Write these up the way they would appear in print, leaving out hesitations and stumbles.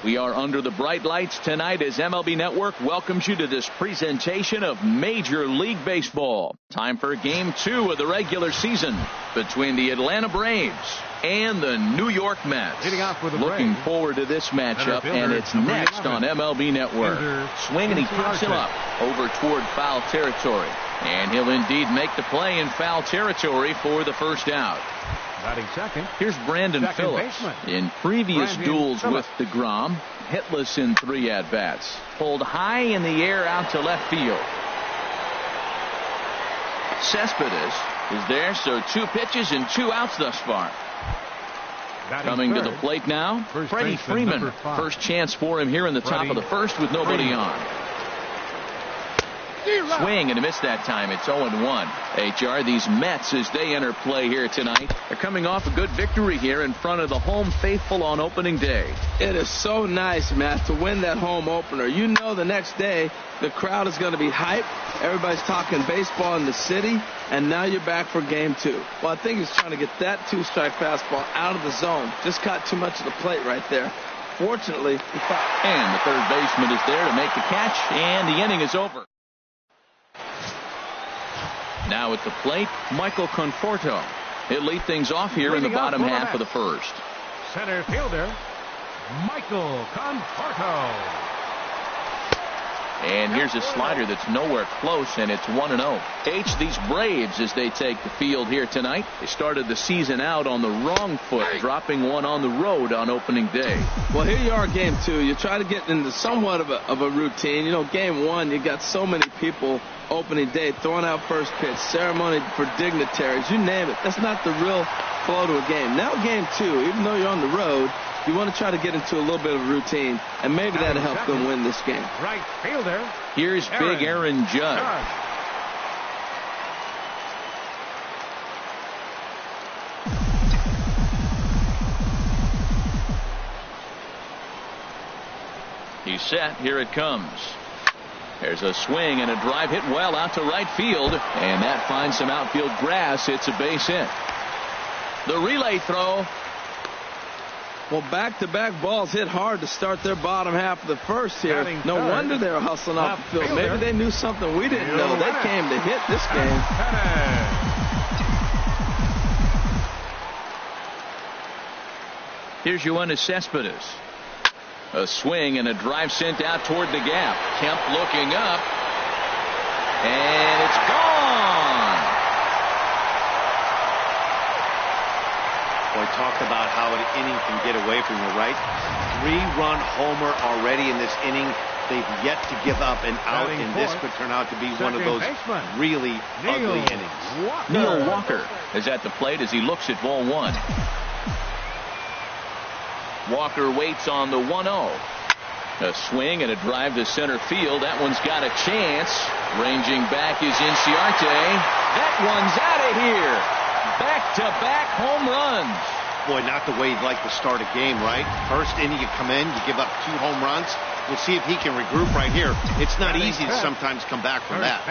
We are under the bright lights tonight as MLB Network welcomes you to this presentation of Major League Baseball. Time for Game 2 of the regular season between the Atlanta Braves and the New York Mets. Looking forward to this matchup, and it's next on MLB Network. Swing, and he pops him up over toward foul territory. And he'll indeed make the play in foul territory for the first out. Here's Brandon Phillips. In previous duels with DeGrom, hitless in 3 at-bats. Pulled high in the air out to left field. Cespedes is there, so 2 pitches and 2 outs thus far. Coming to the plate now, Freddie Freeman. First chance for him here in the top of the first with nobody on. Swing and a miss that time. It's 0-1. HR, these Mets, as they enter play here tonight, are coming off a good victory here in front of the home faithful on opening day. It is so nice, Matt, to win that home opener. You know the next day the crowd is going to be hyped. Everybody's talking baseball in the city, and now you're back for Game 2. Well, I think he's trying to get that 2-strike fastball out of the zone. Just caught too much of the plate right there. Fortunately, he fouled. And the third baseman is there to make the catch, and the inning is over. Now at the plate, Michael Conforto. He'll lead things off here in the bottom half of the first. Center fielder, Michael Conforto. And here's a slider that's nowhere close, and it's 1-0. These Braves, as they take the field here tonight, they started the season out on the wrong foot, dropping one on the road on opening day. Well, here you are, Game 2. You try to get into somewhat of a routine. You know, Game 1, you got so many people opening day throwing out first pitch, ceremony for dignitaries, you name it. That's not the real flow to a game. Now Game 2, even though you're on the road, you want to try to get into a little bit of a routine, and maybe that'll help them win this game. Right fielder. Here's big Aaron Judge. He's set. Here it comes. There's a swing and a drive hit well out to right field, and that finds some outfield grass. It's a base hit. The relay throw. Well, back-to-back balls hit hard to start their bottom half of the first here. No wonder they were hustling off the field. Maybe they knew something we didn't know. They came to hit this game. Here's Yoenis Cespedes. A swing and a drive sent out toward the gap. Kemp looking up. And it's gone. Boy, talk about how an inning can get away from you, right? 3-run homer already in this inning. They've yet to give up an out, and this could turn out to be one of those really ugly innings. Neil Walker is at the plate as he looks at ball 1. Walker waits on the 1-0. A swing and a drive to center field. That one's got a chance. Ranging back is Inciarte. That one's out of here. Back-to-back home runs. Boy, not the way you'd like to start a game, right? First inning, you come in, you give up 2 home runs. We'll see if he can regroup right here. It's not easy to sometimes come back from that.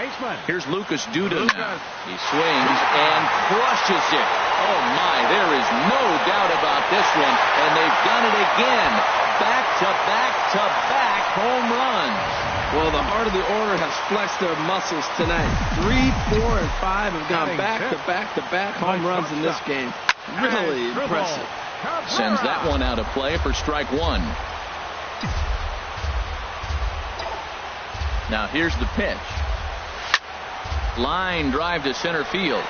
Here's Lucas Duda now. He swings and crushes it. Oh, my, there is no doubt about this one. And they've done it again. Back-to-back-to-back home runs. Well, the heart of the order has flexed their muscles tonight. 3, 4, and 5 have gone back-to-back-to-back home runs in this game. Really impressive. Sends that one out of play for strike 1. Now here's the pitch. Line drive to center field.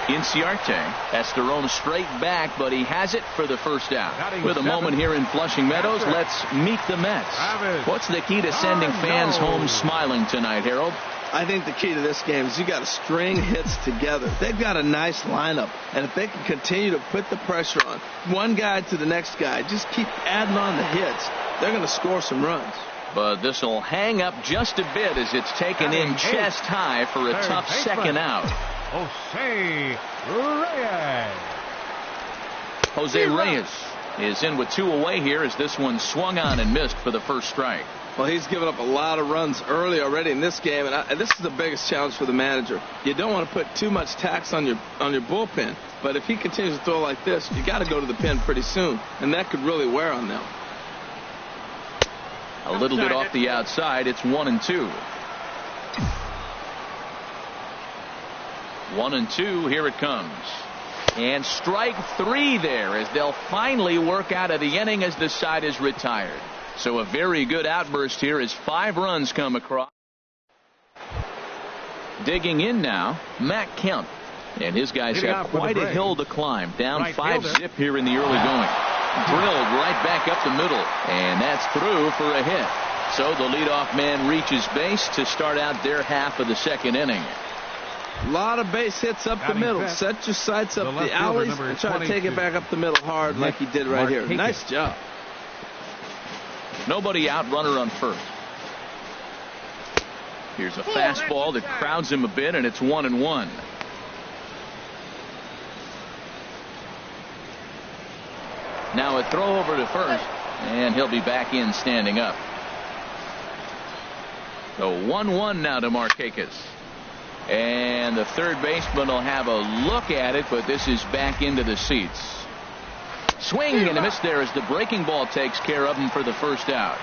Inciarte has to roam straight back, but he has it for the first out. With a moment here in Flushing Meadows, let's meet the Mets. What's the key to sending fans home smiling tonight, Harold? I think the key to this game is you got to string hits together. They've got a nice lineup, and if they can continue to put the pressure on one guy to the next guy, just keep adding on the hits, they're going to score some runs. But this will hang up just a bit as it's taken in chest high for a tough second out. Jose Reyes is in with 2 away here as this one swung on and missed for the first strike. Well, he's given up a lot of runs early already in this game, and this is the biggest challenge for the manager. You don't want to put too much tax on your bullpen, but if he continues to throw like this, you got to go to the pen pretty soon, and that could really wear on them. A little bit off the outside. It's 1-2. 1-2. Here it comes. And strike 3 there as they'll finally work out of the inning as the side is retired. So a very good outburst here as 5 runs come across. Digging in now, Matt Kemp. And his guys have quite a hill to climb. Down 5-zip here in the early going. Drilled right back up the middle. And that's through for a hit. So the leadoff man reaches base to start out their half of the second inning. A lot of base hits up the middle. Set your sights up the alleys and try to take it back up the middle hard like he did right here. Nice job. Nobody out, runner on first. Here's a fastball that crowds him a bit, and it's 1-1. Now a throw over to first, and he'll be back in standing up. So 1-1 now to Markakis. And the third baseman will have a look at it, but this is back into the seats. Swing and a miss there as the breaking ball takes care of him for the first out.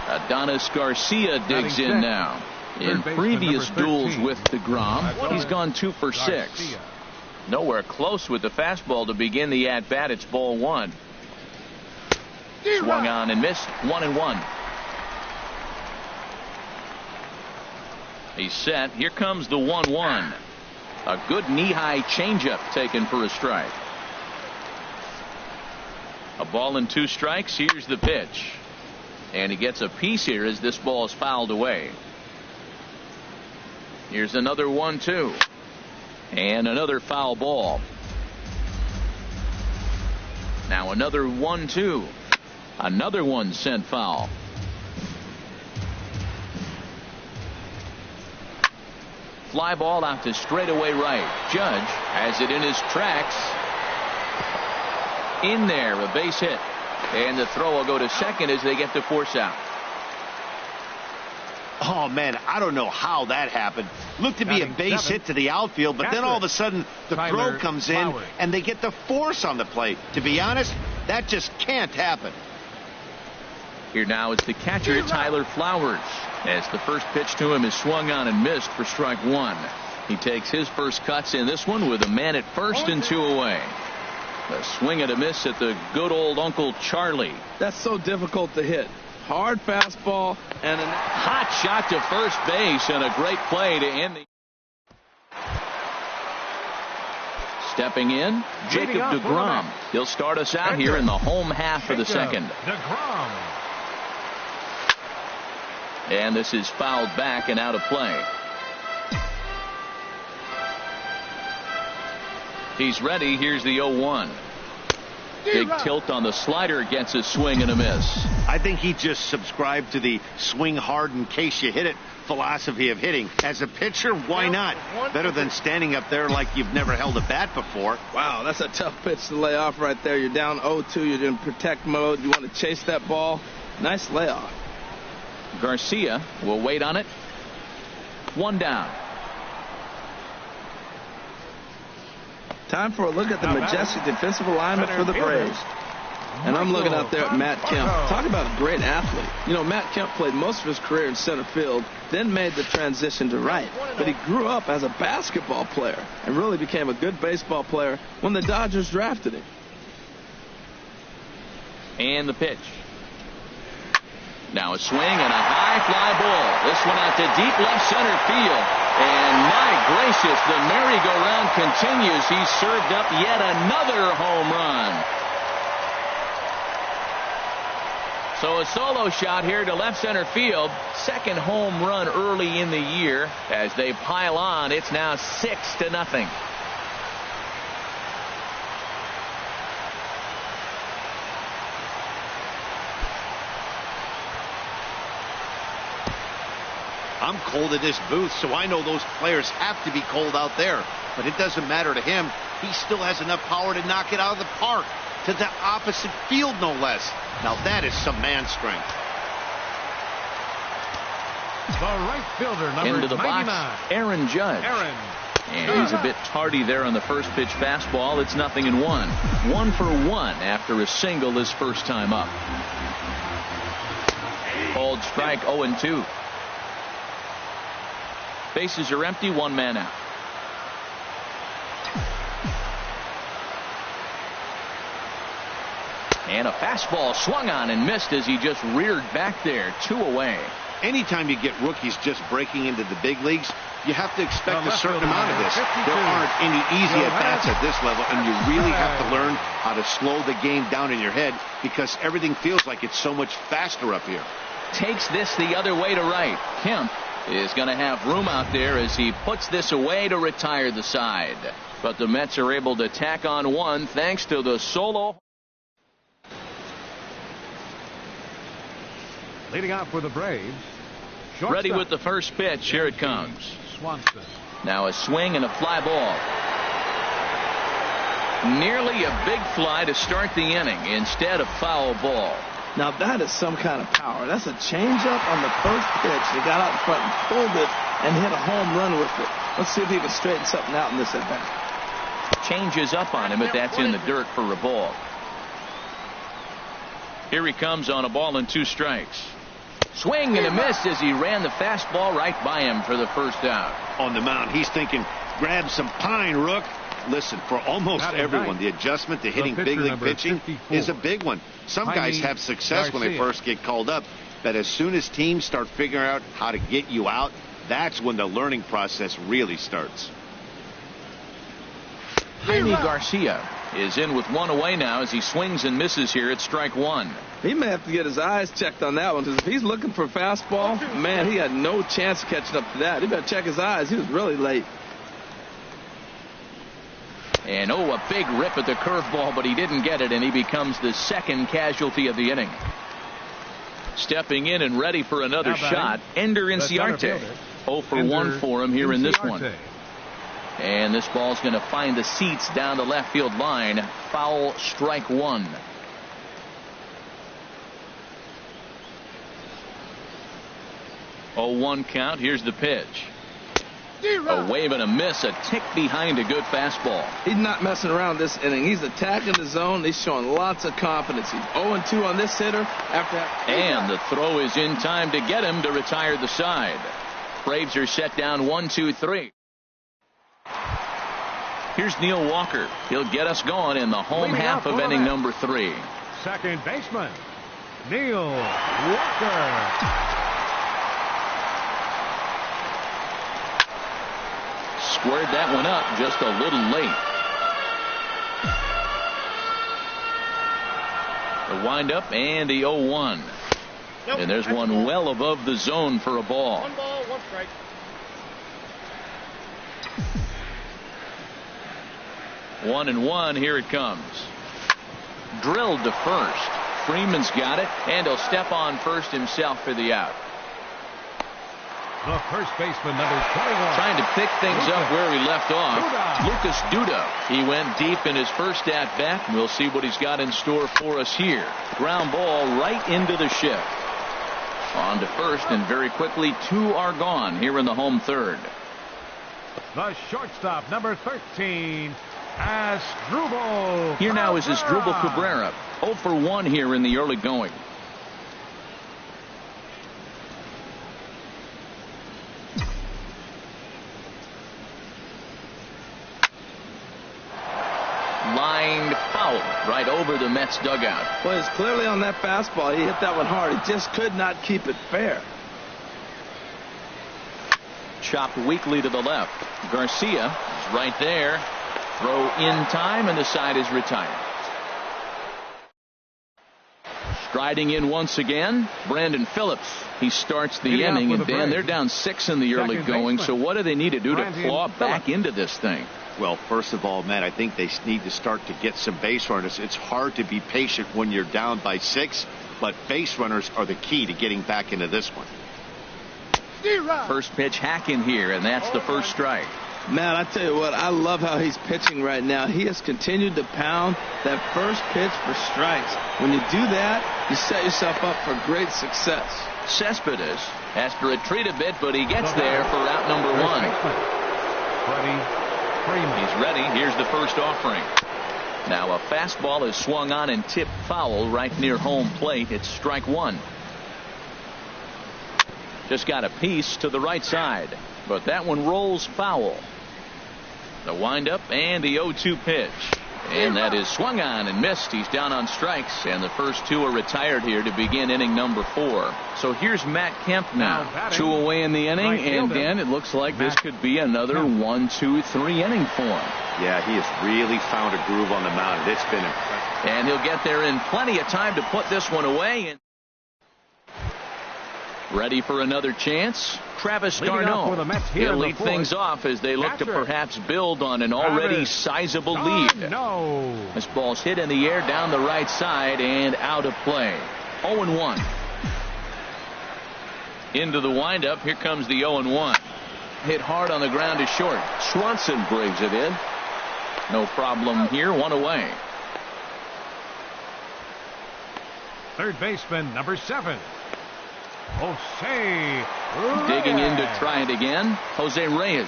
Adonis Garcia digs in now. In previous duels with DeGrom, he's gone 2 for 6. Nowhere close with the fastball to begin the at-bat. It's ball 1. Swung on and missed. 1-1. He's set. Here comes the 1-1. A good knee-high changeup taken for a strike. A ball and 2 strikes. Here's the pitch. And he gets a piece here as this ball is fouled away. Here's another 1-2. And another foul ball. Now another 1-2. Another one sent foul. Fly ball out to straightaway right. Judge has it in his tracks. In there, a base hit. And the throw will go to second as they get to force out. Oh, man, I don't know how that happened. Looked to be a base hit to the outfield, but then all of a sudden the throw comes in and they get the force on the plate. To be honest, that just can't happen. Here now is the catcher, Tyler Flowers, as the first pitch to him is swung on and missed for strike 1. He takes his first cuts in this one with a man at first and 2 away. A swing and a miss at the good old Uncle Charlie. That's so difficult to hit. Hard fastball and a hot shot to first base, and a great play to end the. Stepping in, Jacob deGrom. He'll start us out here in the home half of the second. And this is fouled back and out of play. He's ready. Here's the 0-1. Big tilt on the slider, gets a swing and a miss. I think he just subscribed to the swing hard in case you hit it philosophy of hitting. As a pitcher, why not? Better than standing up there like you've never held a bat before. Wow, that's a tough pitch to lay off right there. You're down 0-2. You're in protect mode. You want to chase that ball. Nice layoff. Garcia will wait on it. 1 down. Time for a look at the majestic defensive alignment for the Braves. And I'm looking out there at Matt Kemp. Talk about a great athlete. You know, Matt Kemp played most of his career in center field, then made the transition to right. But he grew up as a basketball player and really became a good baseball player when the Dodgers drafted him. And the pitch. Now a swing and a high fly ball. This one out to deep left center field. And my gracious, the merry-go-round continues. He's served up yet another home run. So a solo shot here to left center field. Second home run early in the year. As they pile on, it's now 6-0. I'm cold in this booth, so I know those players have to be cold out there. But it doesn't matter to him. He still has enough power to knock it out of the park. To the opposite field, no less. Now that is some man strength. The right fielder, number into the 99. box, Aaron Judge. And he's a bit tardy there on the first pitch fastball. It's 0-1. 1 for 1 after a single his first time up. Called strike 0-2. Bases are empty, 1 man out. And a fastball swung on and missed as he just reared back there. 2 away. Anytime you get rookies just breaking into the big leagues, you have to expect a certain amount of this. There aren't any easy at-bats at this level, and you really have to learn how to slow the game down in your head because everything feels like it's so much faster up here. Takes this the other way to right. Kemp is going to have room out there as he puts this away to retire the side. But the Mets are able to tack on 1 thanks to the solo. Leading out for the Braves. Ready with the first pitch. Here it comes. Swanson. Now a swing and a fly ball. Nearly a big fly to start the inning instead of foul ball. Now that is some kind of power. That's a changeup on the first pitch. He got out in front and pulled it and hit a home run with it. Let's see if he can straighten something out in this at bat. Changes up on him, but that's in the dirt for a ball. Here he comes on a ball and 2 strikes. Swing and a miss as he ran the fastball right by him for the first out. On the mound, he's thinking, grab some pine, Rook. Listen, for almost everyone, the adjustment to hitting big league pitching is a big one. Some guys have success when they first get called up, but as soon as teams start figuring out how to get you out, that's when the learning process really starts. Jaime Garcia is in with 1 away now as he swings and misses here at strike 1. He may have to get his eyes checked on that one because if he's looking for a fastball, man, he had no chance of catching up to that. He better check his eyes. He was really late. And a big rip at the curveball, but he didn't get it, and he becomes the second casualty of the inning. Stepping in and ready for another shot, Ender Inciarte. 0 for 1 for him here in this one. And this ball's going to find the seats down the left field line. Foul, strike 1. Oh, 1 count. Here's the pitch. A wave and a miss, a tick behind a good fastball. He's not messing around this inning. He's attacking the zone. He's showing lots of confidence. He's 0-2 on this hitter. And the throw is in time to get him to retire the side. Braves are set down 1-2-3. Here's Neil Walker. He'll get us going in the home half of inning number 3. Second baseman, Neil Walker. Squared that one up just a little late. The windup and the 0-1. Nope, and there's one well above the zone for a ball. 1 ball, 1 strike. One and 1. Here it comes. Drilled to first. Freeman's got it, and he'll step on first himself for the out. The first baseman, number 21. Trying to pick things up where he left off. Lucas Duda. He went deep in his first at bat. We'll see what he's got in store for us here. Ground ball right into the shift. On to first, and very quickly 2 are gone here in the home third. The shortstop, number 13, Asdrubal. Here now is Asdrubal Cabrera. 0 for 1 here in the early going. Lined foul right over the Mets dugout. Well, he's clearly on that fastball. He hit that one hard. He just could not keep it fair. Chopped weakly to the left. Garcia is right there. Throw in time, and the side is retired. Striding in once again, Brandon Phillips. He starts the inning, and Dan, they're down 6 in the early going. So what do they need to do to claw back into this thing? Well, first of all, Matt, I think they need to start to get some base runners. It's hard to be patient when you're down by 6, but base runners are the key to getting back into this one. First pitch hack in here, and that's the first strike. Man, I tell you what, I love how he's pitching right now. He has continued to pound that first pitch for strikes. When you do that, you set yourself up for great success. Cespedes has to retreat a bit, but he gets there for out number 1. Freddie Freeman. He's ready. Here's the first offering. Now a fastball is swung on and tipped foul right near home plate. It's strike one. Just got a piece to the right side, but that one rolls foul. The windup and the 0-2 pitch. And that is swung on and missed. He's down on strikes, and the first two are retired here to begin inning number 4. So here's Matt Kemp now. 2 away in the inning, and then it looks like this could be another 1-2-3 inning for him. Yeah, he has really found a groove on the mound. It's been impressive. And he'll get there in plenty of time to put this one away. Ready for another chance? Travis d'Arnaud. He'll lead things off as they look to perhaps build on an already sizable lead. This ball's hit in the air down the right side and out of play. 0-1. Into the windup. Here comes the 0-1. Hit hard on the ground to short. Swanson brings it in. No problem here. 1 away. Third baseman, number 7. Jose Reyes. Digging in to try it again. Jose Reyes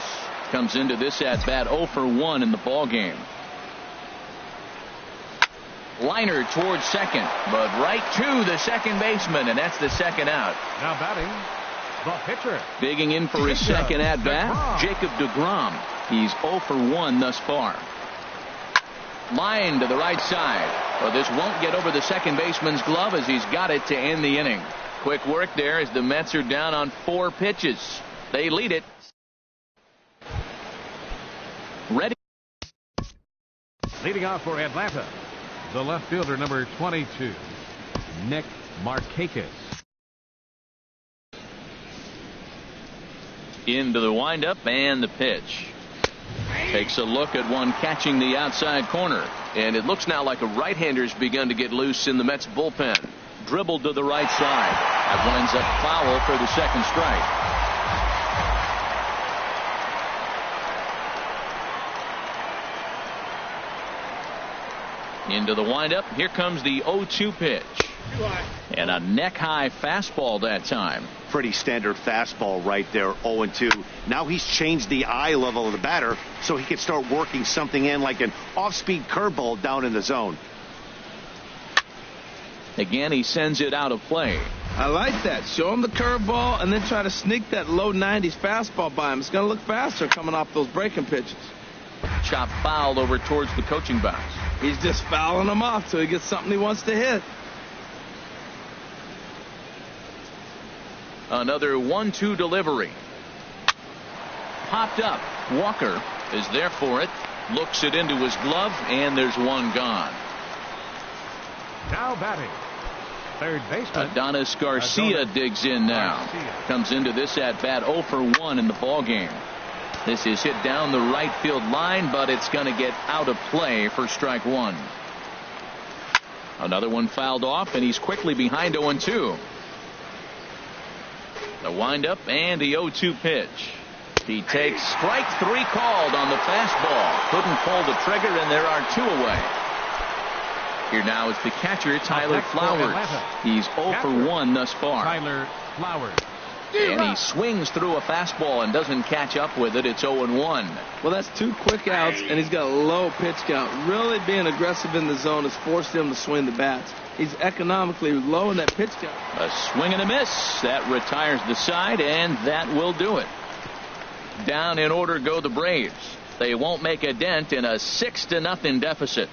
comes into this at bat 0 for 1 in the ball game. Liner towards second, but right to the second baseman, and that's the second out. Now batting, the pitcher. Digging in for his second at bat, Jacob deGrom. He's 0 for 1 thus far. Line to the right side. Well, this won't get over the second baseman's glove as he's got it to end the inning. Quick work there as the Mets are down on 4 pitches. They lead it. Ready. Leading off for Atlanta, the left fielder, number 22, Nick Markakis. Into the windup and the pitch. Takes a look at one catching the outside corner. And it looks now like a right-hander's begun to get loose in the Mets bullpen. Dribbled to the right side. That winds up foul for the second strike. Into the windup. Here comes the 0-2 pitch. And a neck-high fastball that time. Pretty standard fastball right there, 0-2. Now he's changed the eye level of the batter so he can start working something in like an off-speed curveball down in the zone. Again, he sends it out of play. I like that. Show him the curveball and then try to sneak that low 90s fastball by him. It's going to look faster coming off those breaking pitches. Chop fouled over towards the coaching box. He's just fouling them off till he gets something he wants to hit. Another 1-2 delivery. Popped up. Walker is there for it. Looks it into his glove, and there's one gone. Now batting, third baseman, Adonis Garcia digs in now. Comes into this at bat 0 for 1 in the ball game. This is hit down the right field line, but it's going to get out of play for strike 1. Another one fouled off, and he's quickly behind 0-2. The windup and the 0-2 pitch. He takes strike 3 called on the fastball. Couldn't pull the trigger, and there are 2 away. Here now is the catcher, Tyler Flowers. He's 0 for 1 thus far. Tyler Flowers. And he swings through a fastball and doesn't catch up with it. It's 0-1. Well, that's 2 quick outs, and he's got a low pitch count. Really being aggressive in the zone has forced him to swing the bats. He's economically low in that pitch count. A swing and a miss. That retires the side, and that will do it. Down in order go the Braves. They won't make a dent in a 6-0 deficit.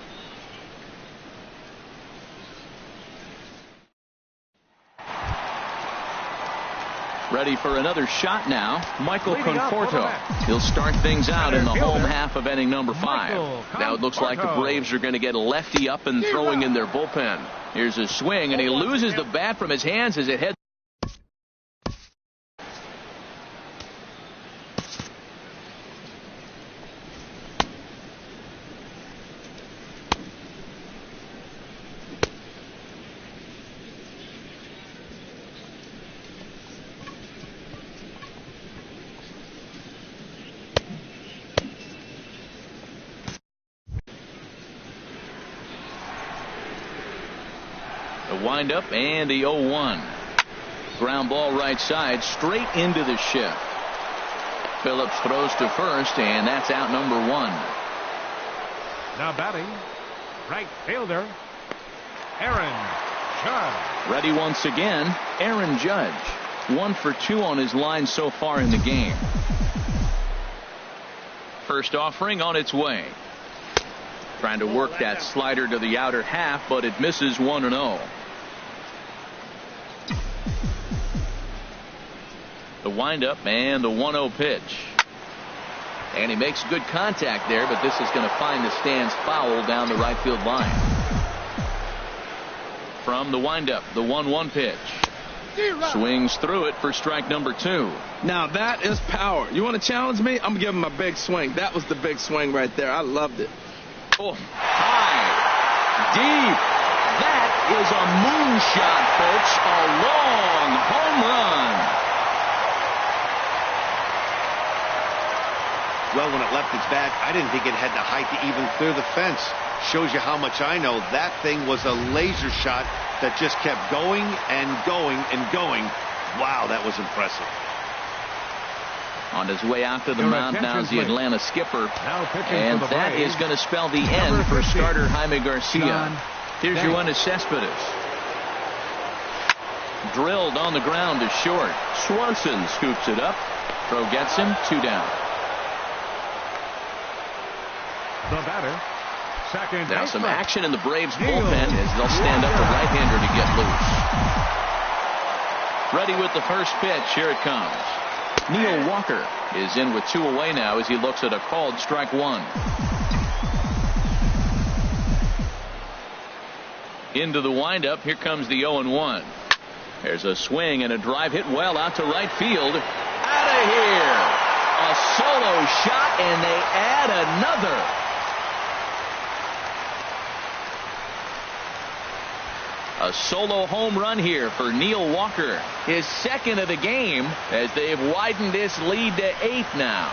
Ready for another shot now, Michael Conforto. He'll start things out in the home half of inning number 5. Now it looks like the Braves are going to get a lefty up and throwing in their bullpen. Here's a swing, and he loses the bat from his hands as it heads. Windup and the 0-1. Ground ball right side straight into the shift. Phillips throws to first, and that's out number 1. Now batting, right fielder, Aaron Judge. Ready once again, Aaron Judge. 1 for 2 on his line so far in the game. First offering on its way. Trying to work that slider to the outer half, but it misses 1-0. The windup and the 1-0 pitch. And he makes good contact there, but this is going to find the stands foul down the right field line. From the windup, the 1-1 pitch. Swings through it for strike number 2. Now that is power. You want to challenge me? I'm giving him a big swing. That was the big swing right there. I loved it. Oh, high, deep. That is a moonshot, folks. A long home run. Well, when it left its bat, I didn't think it had the height to even clear the fence. Shows you how much I know. That thing was a laser shot that just kept going and going and going. Wow, that was impressive. On his way out to the mound now is the Atlanta skipper. And that is going to spell the end for starter Jaime Garcia. Here's Yoenis Cespedes. Drilled on the ground to short. Swanson scoops it up. Throw gets him. 2 down. The batter, second. Now some action in the Braves bullpen as they'll stand up a right-hander to get loose. Ready with the first pitch. Here it comes. Neil Walker is in with 2 away now as he looks at a called strike 1. Into the windup. Here comes the 0-1. There's a swing and a drive hit well out to right field. Out of here. A solo shot, and they add another. A solo home run here for Neil Walker. His second of the game as they've widened this lead to 8 now.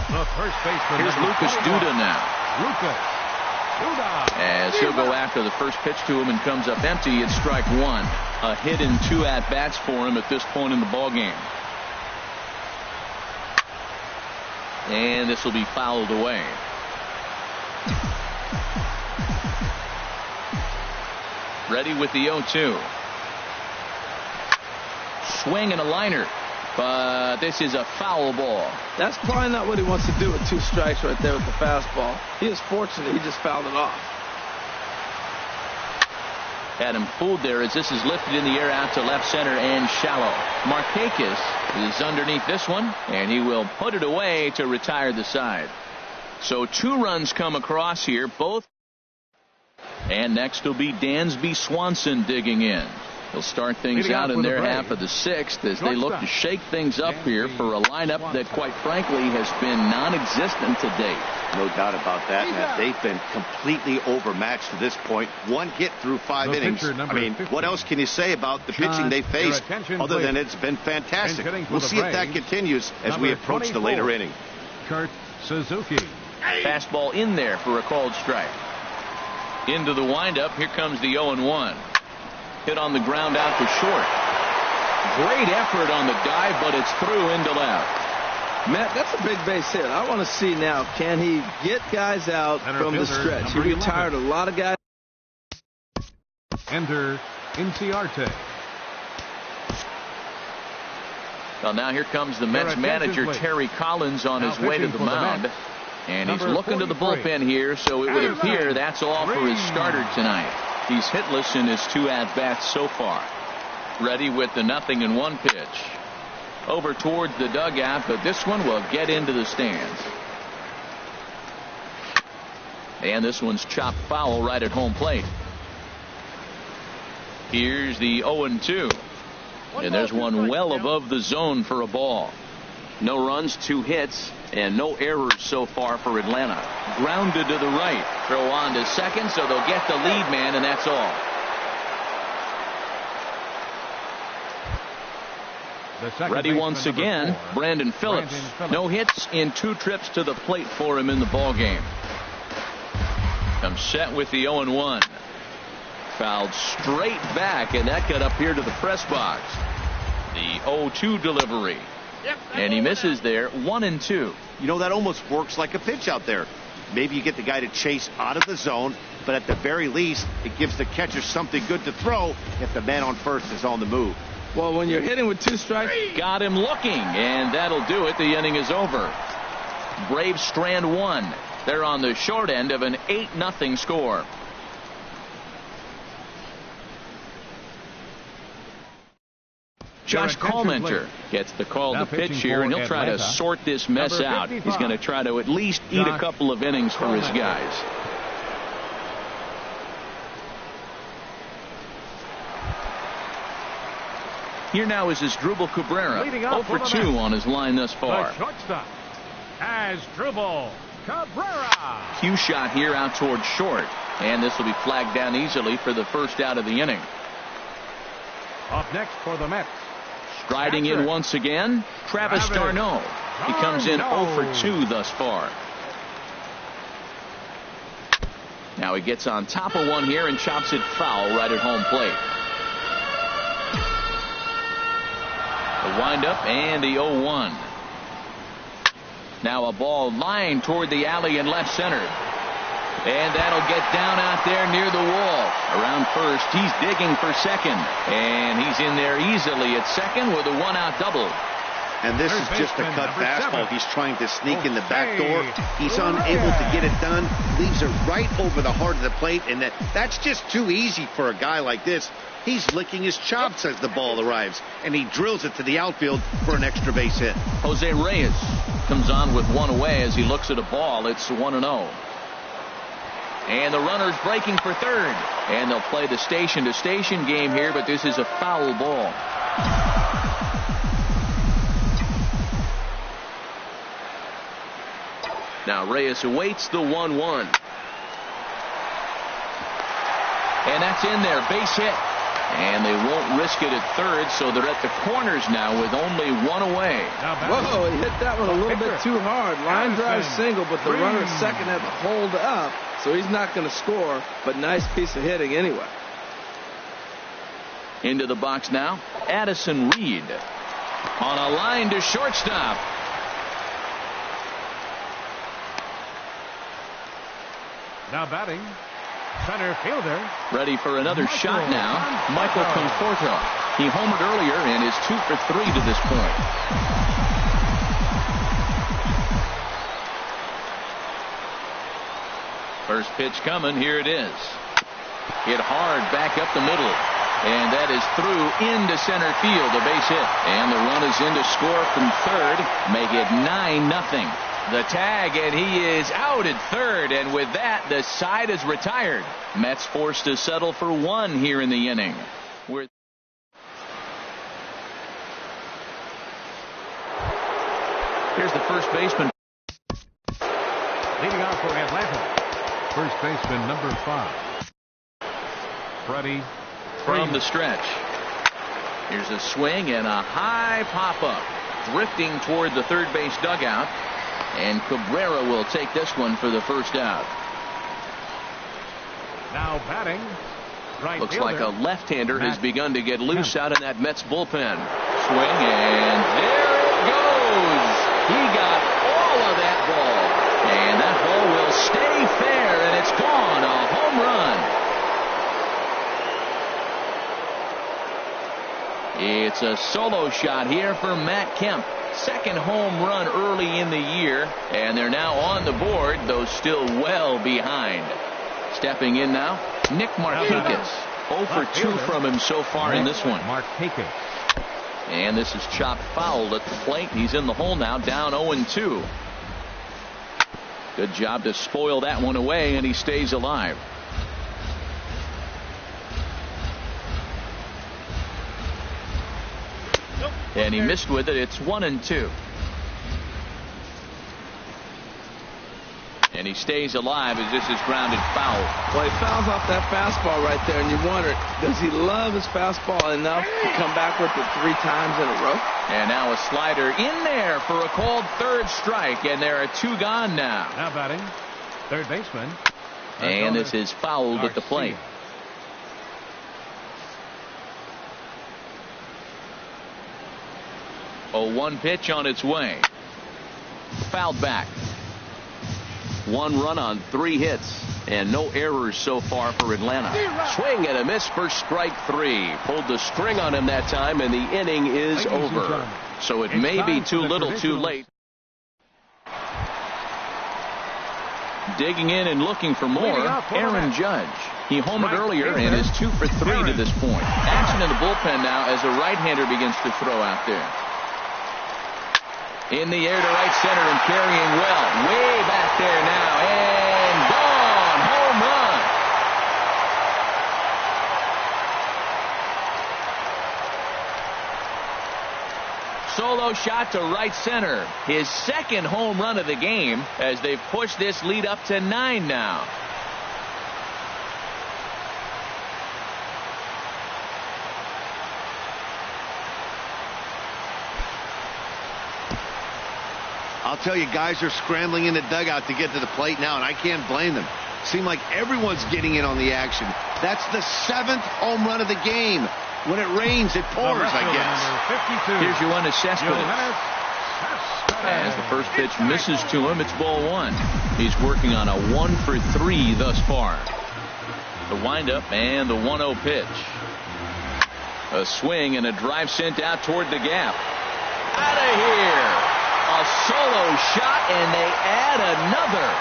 The first baseman. Here's Lucas Duda now. Lucas. As he'll go after the first pitch to him and comes up empty. It's strike 1. A hit and 2 at-bats for him at this point in the ballgame. And this will be fouled away. Ready with the 0-2. Swing and a liner. But this is a foul ball. That's probably not what he wants to do with 2 strikes right there with the fastball. He is fortunate he just fouled it off. Had him fooled there as this is lifted in the air out to left center and shallow. Markakis is underneath this one, and he will put it away to retire the side. So 2 runs come across here, both. And next will be Dansby Swanson digging in. They'll start things out in their half of the 6th as they look to shake things up here for a lineup that, quite frankly, has been non-existent to date. No doubt about that, Matt. They've been completely overmatched to this point. 1 hit through 5 innings. I mean, what else can you say about the pitching they faced other than it's been fantastic? We'll see if that continues as we approach the later inning. Kurt Suzuki. Fastball in there for a called strike. Into the windup. Here comes the 0-1. Hit on the ground out to short. Great effort on the dive, but it's through into left. Matt, that's a big base hit. I want to see now, can he get guys out from the stretch? He retired a lot of guys. Ender Inciarte. Well, now here comes the Mets manager, Terry Collins, on his way to the mound. And he's looking to the bullpen here, so it would appear that's all for his starter tonight. He's hitless in his 2 at-bats so far. Ready with the 0-1 pitch. Over towards the dugout, but this one will get into the stands. And this one's chopped foul right at home plate. Here's the 0-2. And there's one well above the zone for a ball. No runs, 2 hits, and no errors so far for Atlanta. Grounded to the right. Throw on to second, so they'll get the lead man, and that's all. Ready once again, Brandon Phillips. No hits in 2 trips to the plate for him in the ballgame. Comes set with the 0-1. Fouled straight back, and that got up here to the press box. The 0-2 delivery. And he misses there, 1-2. You know, that almost works like a pitch out there. Maybe you get the guy to chase out of the zone, but at the very least, it gives the catcher something good to throw if the man on first is on the move. Well, when you're hitting with 2 strikes. Got him looking, and that'll do it. The inning is over. Braves strand 1. They're on the short end of an 8-0 score. Josh Collmenter gets the call to pitch here, and he'll try to sort this mess out. He's going to try to at least eat a couple of innings for his guys. Here now is Asdrubal Cabrera, 0 for 2 on his line thus far. Shortstop, Asdrubal Cabrera. Cue shot here out towards short, and this will be flagged down easily for the first out of the inning. Up next for the Mets. Striding in once again, Travis d'Arnaud. He comes in 0 for 2 thus far. Now he gets on top of one here and chops it foul right at home plate. The windup and the 0-1. Now a ball lined toward the alley in left center. And that'll get down out there near the wall. Around first, he's digging for second. And he's in there easily at second with a 1-out double. And this is just a cut fastball. He's trying to sneak in the back door. He's unable to get it done. Leaves it right over the heart of the plate. And that's just too easy for a guy like this. He's licking his chops as the ball arrives. And he drills it to the outfield for an extra base hit. Jose Reyes comes on with one away as he looks at a ball. It's 1-0. And the runner's breaking for third. And they'll play the station-to-station game here, but this is a foul ball. Now Reyes awaits the 1-1. And that's in there, base hit. And they won't risk it at third, so they're at the corners now with only one away. Whoa, he hit that one a little bit too hard. Line drive single, but the runner at second had to hold up, so he's not going to score, but nice piece of hitting anyway. Into the box now, Addison Reed on a line to shortstop. Now batting, center fielder. Ready for another shot now, Michael Conforto. He homered earlier and is 2 for 3 to this point. First pitch coming, here it is. Hit hard back up the middle. And that is through into center field, a base hit. And the run is in to score from third, make it 9-0. The tag, and he is out at third, and with that, the side is retired. Mets forced to settle for 1 here in the inning. Here's the first baseman. Leading off for Atlanta, first baseman number 5, Freddie From the stretch. Here's a swing and a high pop-up, drifting toward the third base dugout. And Cabrera will take this one for the first out. Now batting, right Looks fielder, like a left-hander has begun to get loose out in that Mets bullpen. Swing, and there it goes. He got all of that ball. And that ball will stay fair, and it's gone. A home run. It's a solo shot here for Matt Kemp. Second home run early in the year, and they're now on the board, though still well behind. Stepping in now, Nick Markakis. 0 for 2 from him so far in this one. Markakis. And this is chopped foul at the plate. He's in the hole now, down 0-2. Good job to spoil that one away, and he stays alive. And he missed with it. It's 1-2. And he stays alive as this is grounded foul. Well, he fouls off that fastball right there, and you wonder, does he love his fastball enough to come back with it 3 times in a row? And now a slider in there for a called third strike, and there are 2 gone now. Now batting, third baseman. And this is fouled at the plate. Oh, 1 pitch on its way. Fouled back. 1 run on 3 hits and no errors so far for Atlanta. Swing and a miss for strike 3. Pulled the string on him that time, and the inning is over. So it may be too little too late. Digging in and looking for more, Aaron Judge. He homered earlier and is 2 for 3 to this point. Action in the bullpen now as a right-hander begins to throw out there. In the air to right center and carrying well. Way back there now. And gone. Home run. Solo shot to right center. His 2nd home run of the game as they've pushed this lead up to 9 now. I'll tell you, guys are scrambling in the dugout to get to the plate now, and I can't blame them. Seem like everyone's getting in on the action. That's the 7th home run of the game. When it rains, it pours, I guess. Here's Yoenis Cespedes. As the first pitch misses to him, it's ball 1. He's working on a 1 for 3 thus far. The windup and the 1-0 pitch. A swing and a drive sent out toward the gap. Out of here. A solo shot, and they add another.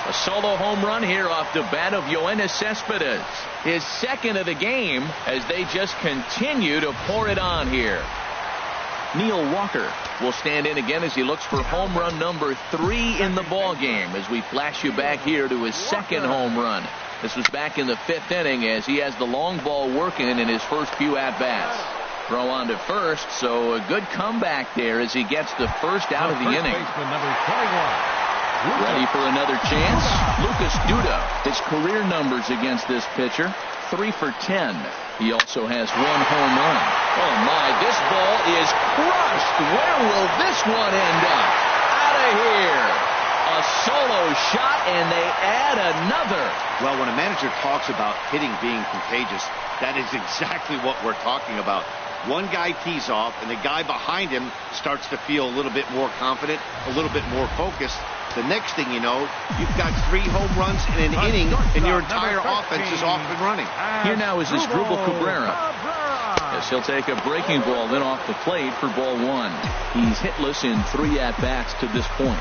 A solo home run here off the bat of Yoenis Cespedes. His 2nd of the game as they just continue to pour it on here. Neil Walker will stand in again as he looks for home run number 3 in the ball game as we flash you back here to his 2nd home run. This was back in the 5th inning as he has the long ball working in his first few at-bats. Throw on to first, so a good comeback there as he gets the first out of the inning. Ready for another chance? Lucas Duda. His career numbers against this pitcher, 3 for 10. He also has 1 home run. Oh my, this ball is crushed. Where will this one end up? Out of here. A solo shot, and they add another. Well, when a manager talks about hitting being contagious, that is exactly what we're talking about. One guy tees off, and the guy behind him starts to feel a little bit more confident, a little bit more focused. The next thing you know, you've got 3 home runs in an inning, and your entire offense is off and running. Here now is Asdrubal Cabrera. Yes, he'll take a breaking ball then off the plate for ball 1. He's hitless in 3 at-bats to this point.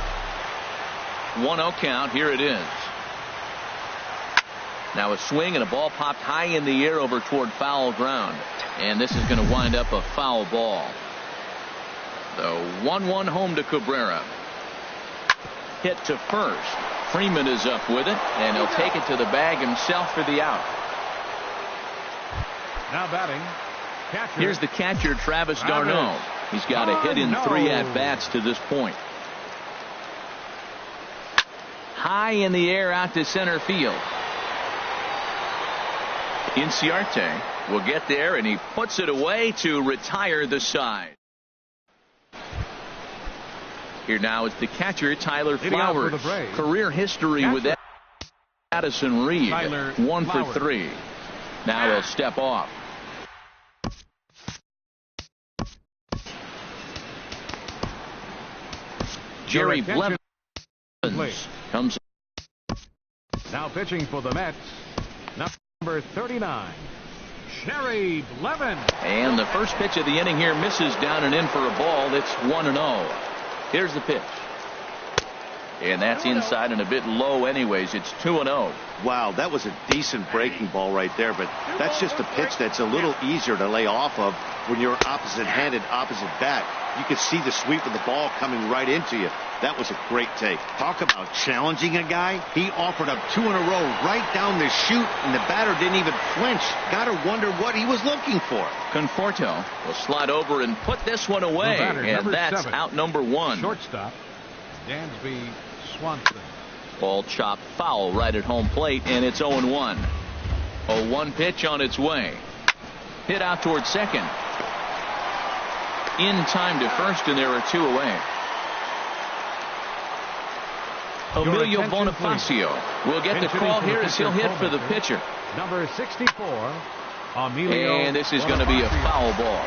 1-0 count. Here it is. Now a swing and a ball popped high in the air over toward foul ground. And this is going to wind up a foul ball. The 1-1 home to Cabrera. Hit to first. Freeman is up with it, and he'll take it to the bag himself for the out. Now batting. Catcher. Here's the catcher, Travis d'Arnaud. He's got a hit in 3 at-bats to this point. High in the air out to center field. Inciarte will get there, and he puts it away to retire the side. Here now is the catcher, Tyler Flowers. Career history with Addison Reed. 1 for 3. Now he'll step off. Jerry Blevins comes. Now pitching for the Mets, number 39, Jerry Blevins. And the first pitch of the inning here misses down and in for a ball. That's 1-0. Here's the pitch. And that's inside and a bit low anyways. It's 2-0. Wow, that was a decent breaking ball right there, but that's just a pitch that's a little easier to lay off of when you're opposite-handed, opposite bat. You could see the sweep of the ball coming right into you. That was a great take. Talk about challenging a guy. He offered up 2 in a row right down the chute, and the batter didn't even flinch. Gotta wonder what he was looking for. Conforto will slide over and put this one away, and that's 7. Out number 1. Shortstop, Dansby Swanson. Ball chopped foul right at home plate, and it's 0-1. 0-1 pitch on its way. Hit out towards second. In time to first, and there are 2 away. Emilio Bonifacio will get the call here as he'll hit for the pitcher. Number 64, Emilio. And this is going to be a foul ball.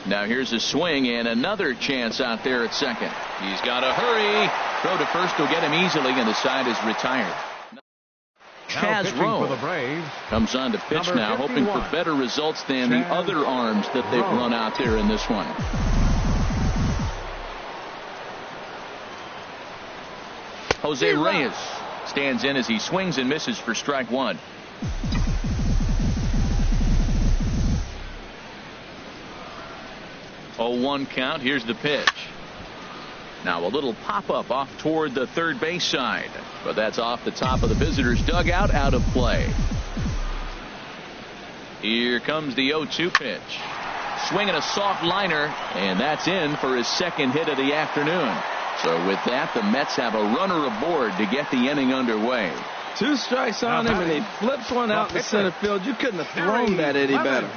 Now here's a swing and another chance out there at second. He's got to hurry. Throw to first will get him easily, and the side is retired. Chaz Rowe comes on to pitch now, hoping for better results than the other arms that they've run out there in this one. Jose Reyes stands in as he swings and misses for strike 1. Oh, 1 count. Here's the pitch. Now a little pop-up off toward the third base side, but that's off the top of the visitor's dugout, out of play. Here comes the 0-2 pitch. Swinging a soft liner, and that's in for his second hit of the afternoon. So with that, the Mets have a runner aboard to get the inning underway. 2 strikes on him, and he flips one out to center field. You couldn't have thrown that any better.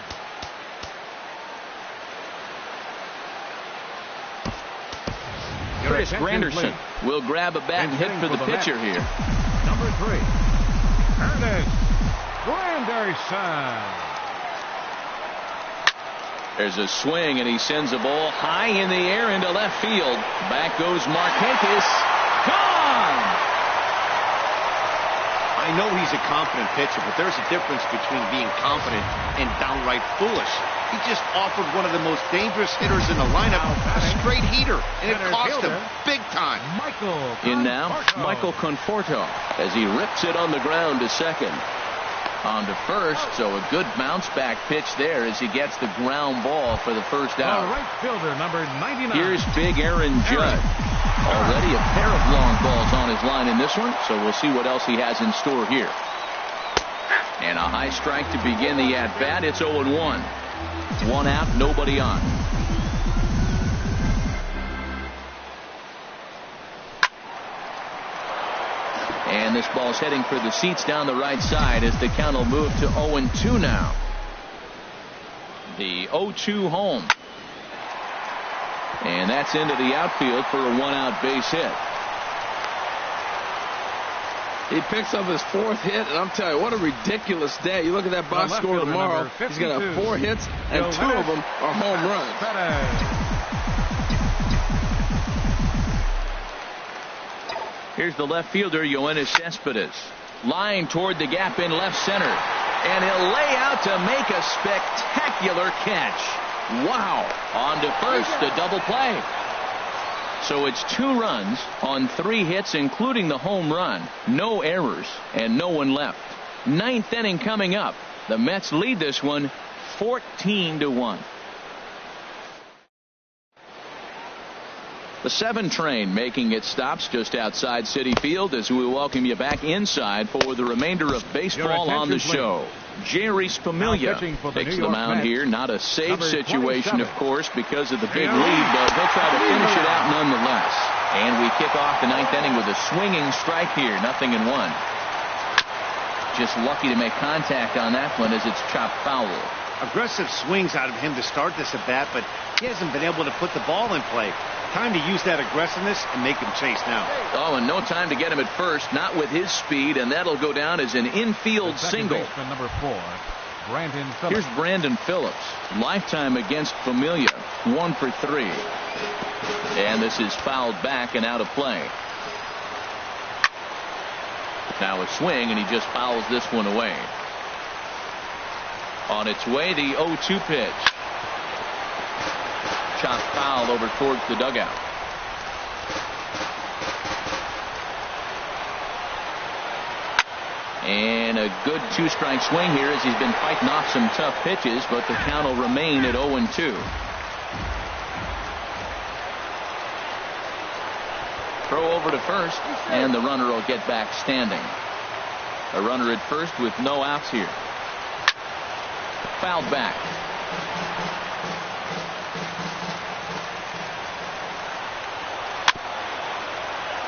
Chris Granderson will grab a bat and hit for the pitcher here. Number 3, Ernest Granderson. There's a swing, and he sends a ball high in the air into left field. Back goes Markakis. Gone! I know he's a confident pitcher, but there's a difference between being confident and downright foolish. He just offered one of the most dangerous hitters in the lineup a straight heater, and it cost him big time. In now, Michael Conforto as he rips it on the ground to second. On to first, so a good bounce back pitch there as he gets the ground ball for the first out. Right fielder, number 99. Here's big Aaron Judd. Already a pair of long balls on his line in this one, so we'll see what else he has in store here. And a high strike to begin the at-bat. It's 0-1. 1 out, nobody on. And this ball's heading for the seats down the right side as the count will move to 0-2 now. The 0-2 home. And that's into the outfield for a 1-out base hit. He picks up his 4th hit, and I'm telling you, what a ridiculous day. You look at that box score tomorrow, he's going to have 4 hits, and 2 of them are home runs. Here's the left fielder, Yoenis Cespedes. Line toward the gap in left center. And he'll lay out to make a spectacular catch. Wow. On to first, a double play. So it's 2 runs on 3 hits, including the home run. No errors, and no one left. 9th inning coming up. The Mets lead this one 14-1. The 7 train making its stops just outside Citi Field as we welcome you back inside for the remainder of baseball on the show. Jerry Spamiglia takes the mound here. Not a safe situation, of course, because of the big lead, but he'll try to finish it out nonetheless. And we kick off the 9th inning with a swinging strike here. 0-1. Just lucky to make contact on that one as it's chopped foul. Aggressive swings out of him to start this at bat, but he hasn't been able to put the ball in play. Time to use that aggressiveness and make him chase now. Oh, and no time to get him at first, not with his speed, and that'll go down as an infield single. Number 4, Brandon Phillips. Here's Brandon Phillips. Lifetime against Familia, 1 for 3. And this is fouled back and out of play. Now a swing, and he just fouls this one away. On its way, the 0-2 pitch. Shot foul over towards the dugout. And a good two-strike swing here as he's been fighting off some tough pitches, but the count will remain at 0-2. Throw over to first, and the runner will get back standing. A runner at first with no outs here. Fouled back.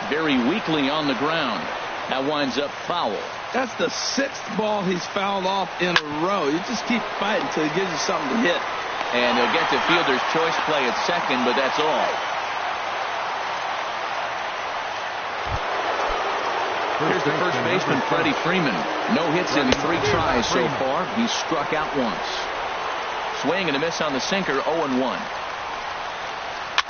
Very weakly on the ground. That winds up foul. That's the 6th ball he's fouled off in a row. You just keep fighting until he gives you something to hit. And he'll get to fielder's choice play at second, but that's all. Here's the first baseman, Freddie Freeman. No hits in 3 tries so far. He's struck out once. Swing and a miss on the sinker, 0-1.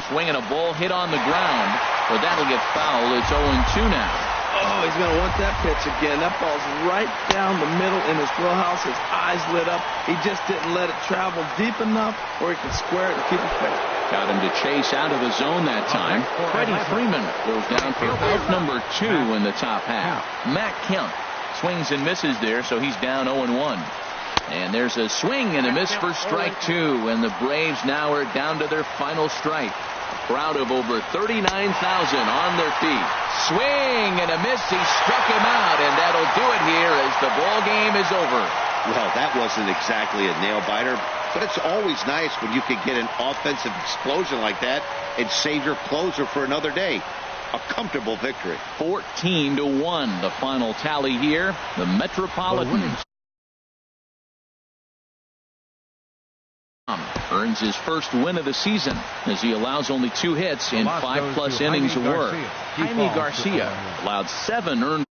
Swing and a ball hit on the ground, but that'll get fouled. It's 0-2 now. Oh, he's going to want that pitch again. That ball's right down the middle in his wheelhouse. His eyes lit up. He just didn't let it travel deep enough where he can square it and keep it fair. Got him to chase out of the zone that time. Freddie Freeman goes down for out number 2 in the top half. Matt Kemp swings and misses there, so he's down 0-1. And there's a swing and a miss for strike 2, and the Braves now are down to their final strike. A crowd of over 39,000 on their feet. Swing and a miss. He struck him out, and that'll do it here as the ball game is over. Well, that wasn't exactly a nail-biter, but it's always nice when you can get an offensive explosion like that and save your closer for another day. A comfortable victory. 14-1, the final tally here. The Metropolitans earns his first win of the season as he allows only 2 hits in 5+ innings of work. Jaime Garcia allowed 7 earned